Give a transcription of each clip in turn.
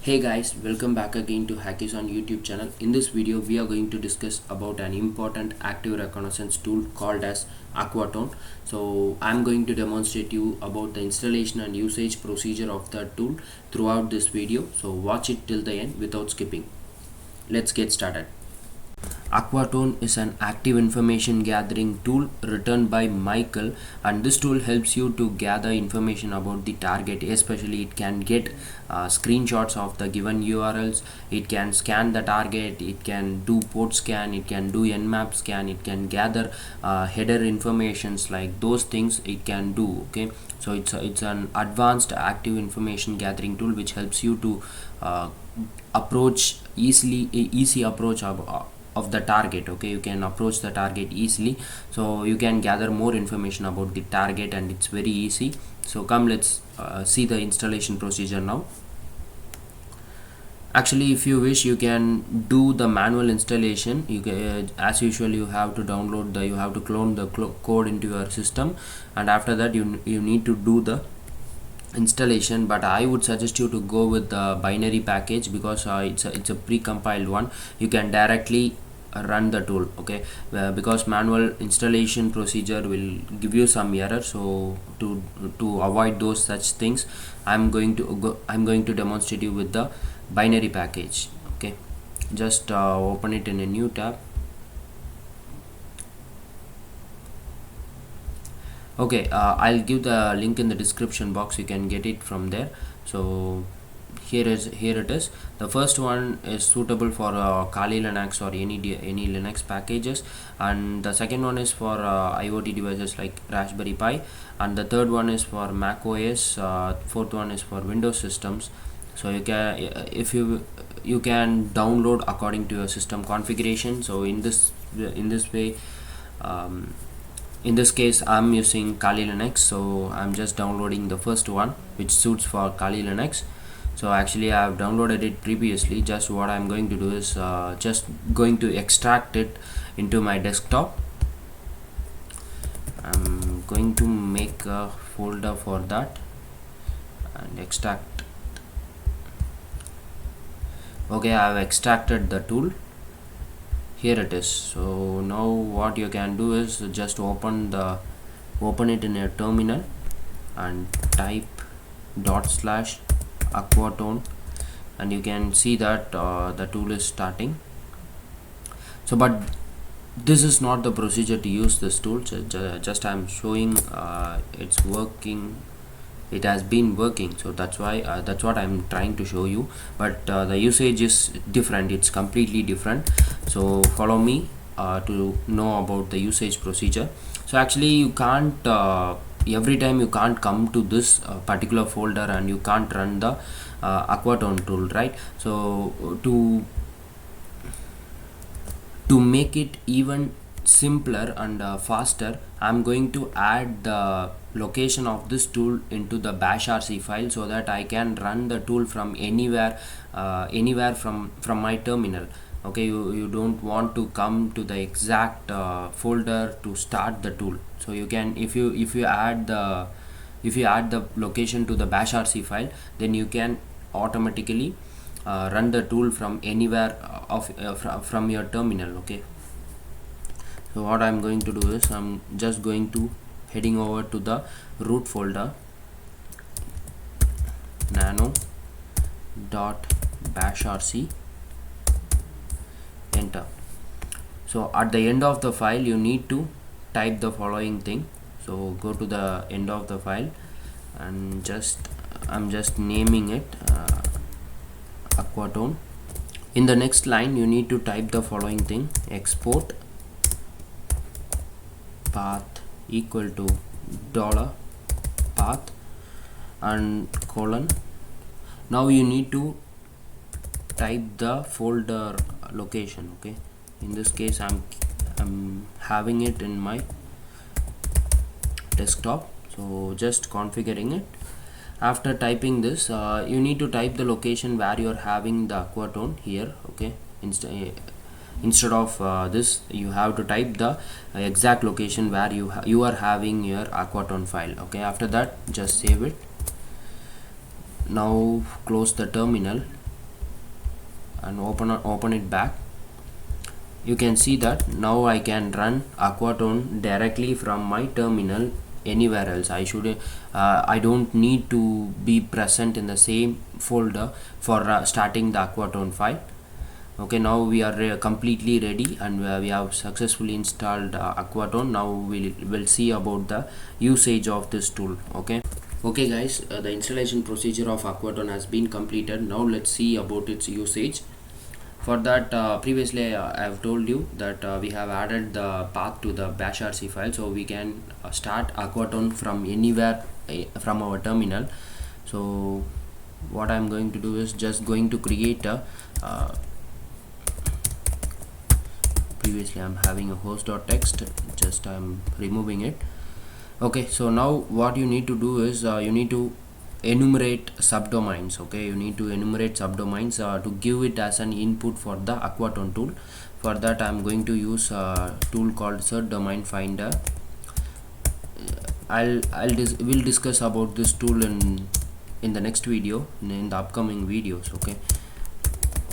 Hey guys, welcome back again to HackIsOn YouTube channel. In this video, we are going to discuss about an important active reconnaissance tool called as Aquatone. So I'm going to demonstrate you about the installation and usage procedure of that tool throughout this video. So watch it till the end without skipping. Let's get started. Aquatone is an active information gathering tool written by Michael, and this tool helps you to gather information about the target. Especially it can get screenshots of the given URLs, it can scan the target, it can do port scan, it can do nmap scan, it can gather header informations, like those things it can do. Okay, so it's an advanced active information gathering tool which helps you to approach easy approach of the target. Okay, you can approach the target easily, so you can gather more information about the target, and it's very easy. So come, let's see the installation procedure now. Actually, if you wish, you can do the manual installation. You can, as usual, you have to clone the code into your system, and after that you need to do the installation. But I would suggest you to go with the binary package because it's a pre-compiled one. You can directly run the tool. Okay, because manual installation procedure will give you some error, so to avoid those such things, I'm going to demonstrate you with the binary package. Okay, just open it in a new tab. Okay, I'll give the link in the description box, you can get it from there. So here it is. The first one is suitable for Kali Linux or any Linux packages, and the second one is for IoT devices like Raspberry Pi, and the third one is for Mac OS, fourth one is for Windows systems. So you can download according to your system configuration. So in this way, in this case I'm using Kali Linux, so I'm just downloading the first one which suits for Kali Linux. So actually I have downloaded it previously. Just what I'm going to do is just going to extract it into my desktop. I'm going to make a folder for that and extract. Okay, I have extracted the tool. Here it is. So now what you can do is just open it in a terminal and type /Aquatone, and you can see that the tool is starting. So but this is not the procedure to use this tool. So just I'm showing it's working. It has been working, so that's why that's what I'm trying to show you. But the usage is different, it's completely different. So follow me to know about the usage procedure. So actually you can't every time you can't come to this particular folder and you can't run the Aquatone tool, right? So to make it even simpler and faster, I'm going to add the location of this tool into the bashrc file, so that I can run the tool from anywhere from my terminal. Okay, you don't want to come to the exact folder to start the tool. So you can, if you add the location to the bashrc file, then you can automatically run the tool from anywhere from your terminal. Okay, so what I'm going to do is I'm just going to heading over to the root folder, nano.bashrc, enter. So at the end of the file you need to type the following thing. So go to the end of the file and I'm just naming it Aquatone. In the next line you need to type the following thing: export path equal to $path and colon. Now you need to type the folder location. Okay, in this case I'm having it in my desktop, so just configuring it. After typing this, you need to type the location where you're having the Aquatone here. Okay, instead of this, you have to type the exact location where you are having your Aquatone file. Okay, after that just save it. Now close the terminal and open it back, you can see that now I can run Aquatone directly from my terminal anywhere else. I don't need to be present in the same folder for starting the Aquatone file. Okay, now we are completely ready, and we have successfully installed Aquatone. Now we'll see about the usage of this tool. Okay guys, the installation procedure of Aquatone has been completed. Now let's see about its usage. For that, previously I have told you that we have added the path to the bashrc file, so we can start Aquatone from anywhere from our terminal. So what I'm going to do is just going to create a previously I'm having a host.txt, just I'm removing it. Okay, so now what you need to do is you need to enumerate subdomains. Okay, you need to enumerate subdomains to give it as an input for the Aquatone tool. For that, I'm going to use a tool called Cert Domain Finder. We'll discuss about this tool in the next video, in the upcoming videos. Okay,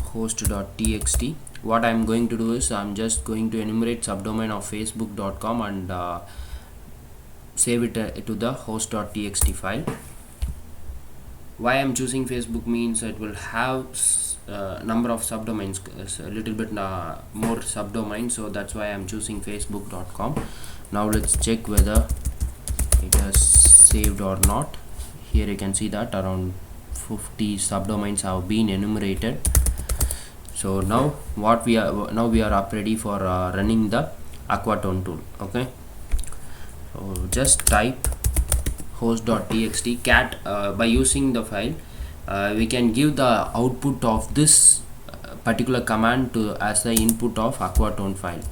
host.txt. What I'm going to do is I'm just going to enumerate subdomain of facebook.com and save it to the host.txt file. Why I'm choosing Facebook means it will have number of subdomains, a little bit more subdomains, so that's why I'm choosing facebook.com. Now let's check whether it has saved or not. Here you can see that around 50 subdomains have been enumerated. So now we are up ready for running the Aquatone tool. Okay, so just type host.txt cat. By using the file, we can give the output of this particular command to as the input of Aquatone file,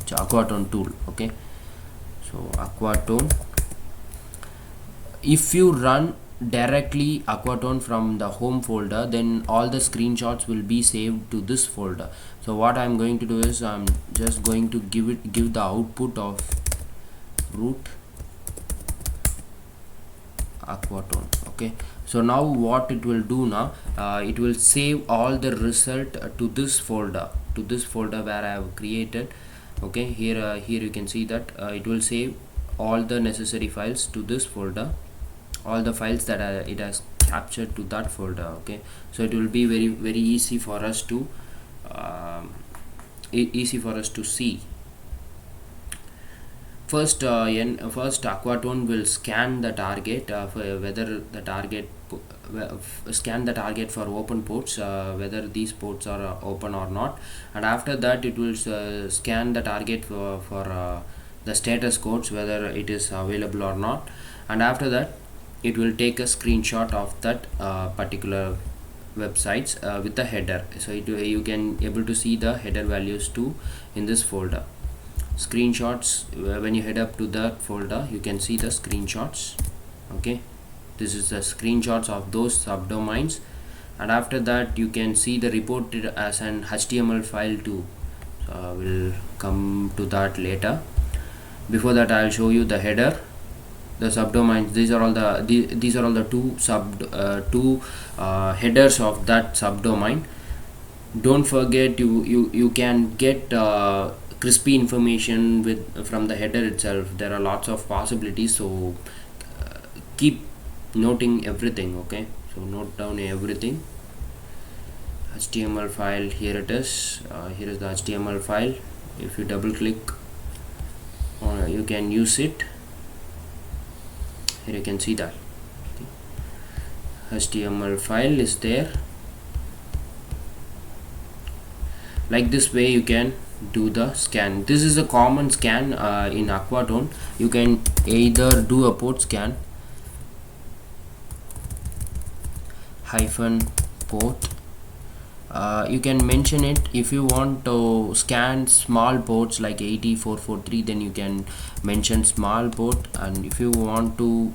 Aquatone tool. Okay, so Aquatone, if you run directly Aquatone from the home folder, then all the screenshots will be saved to this folder. So what I'm going to do is I'm just going to give the output of root Aquatone. Okay, so now what it will do now, it will save all the result to this folder where I have created. Okay, here you can see that it will save all the necessary files to this folder, all the files that it has captured to that folder. Okay, so it will be very easy for us to see. First Aquatone will scan the target whether the target scan the target for open ports, whether these ports are open or not, and after that it will scan the target for the status codes, whether it is available or not, and after that it will take a screenshot of that particular websites with the header. So you can able to see the header values too in this folder. Screenshots, when you head up to that folder, you can see the screenshots. Okay, this is the screenshots of those subdomains, and after that you can see the reported as an HTML file too. So we'll come to that later. Before that, I'll show you the header, the subdomains. These are all the two headers of that subdomain. Don't forget, you can get crispy information from the header itself. There are lots of possibilities, so keep noting everything. Okay, so note down everything. HTML file, here it is. Here is the HTML file. If you double click, you can use it. Here you can see that HTML file is there. Like this way you can do the scan. This is a common scan in Aquatone. You can either do a port scan -port. You can mention it if you want to scan small ports like 80443, then you can mention small port, and if you want to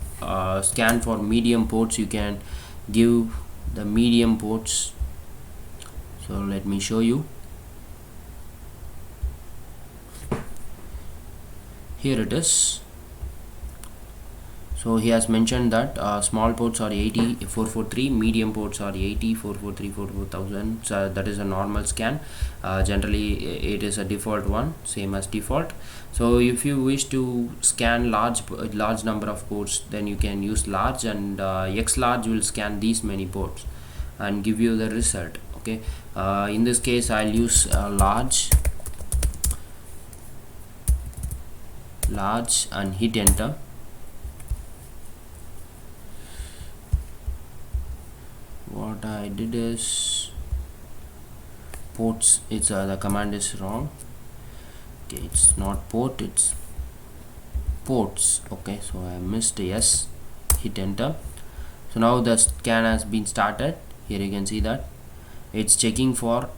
scan for medium ports, you can give the medium ports. So let me show you. Here it is. So he has mentioned that small ports are 80,443, medium ports are 80,443, 44,000. So that is a normal scan. Generally it is a default one, same as default. So if you wish to scan large number of ports, then you can use large, and X large will scan these many ports and give you the result. Okay, in this case I'll use large and hit enter. What I did is ports, it's the command is wrong. Okay, it's not port, it's ports. Okay, so I missed yes, hit enter. So now the scan has been started. Here you can see that it's checking for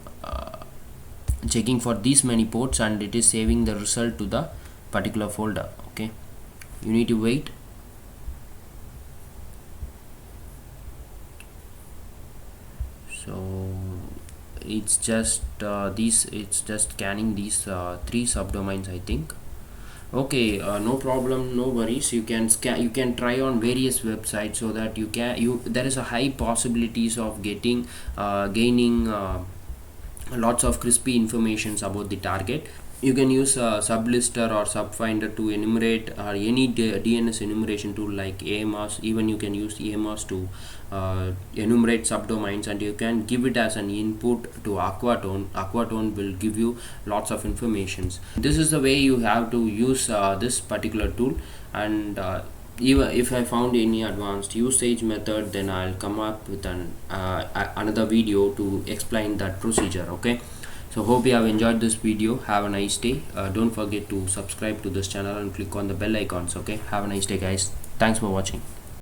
these many ports, and it is saving the result to the particular folder. Okay, you need to wait. So it's just it's just scanning these 3 subdomains, I think. Okay, no problem, no worries. You can try on various websites, so that there is a high possibilities of gaining lots of crispy informations about the target. You can use a sublister or subfinder to enumerate, or any DNS enumeration tool like AMOS. Even you can use AMOS to enumerate subdomains, and you can give it as an input to Aquatone. Aquatone will give you lots of informations. This is the way you have to use this particular tool. And even if I found any advanced usage method, then I'll come up with another video to explain that procedure. Okay, so hope you have enjoyed this video. Have a nice day. Don't forget to subscribe to this channel and click on the bell icons. Okay, have a nice day, guys. Thanks for watching.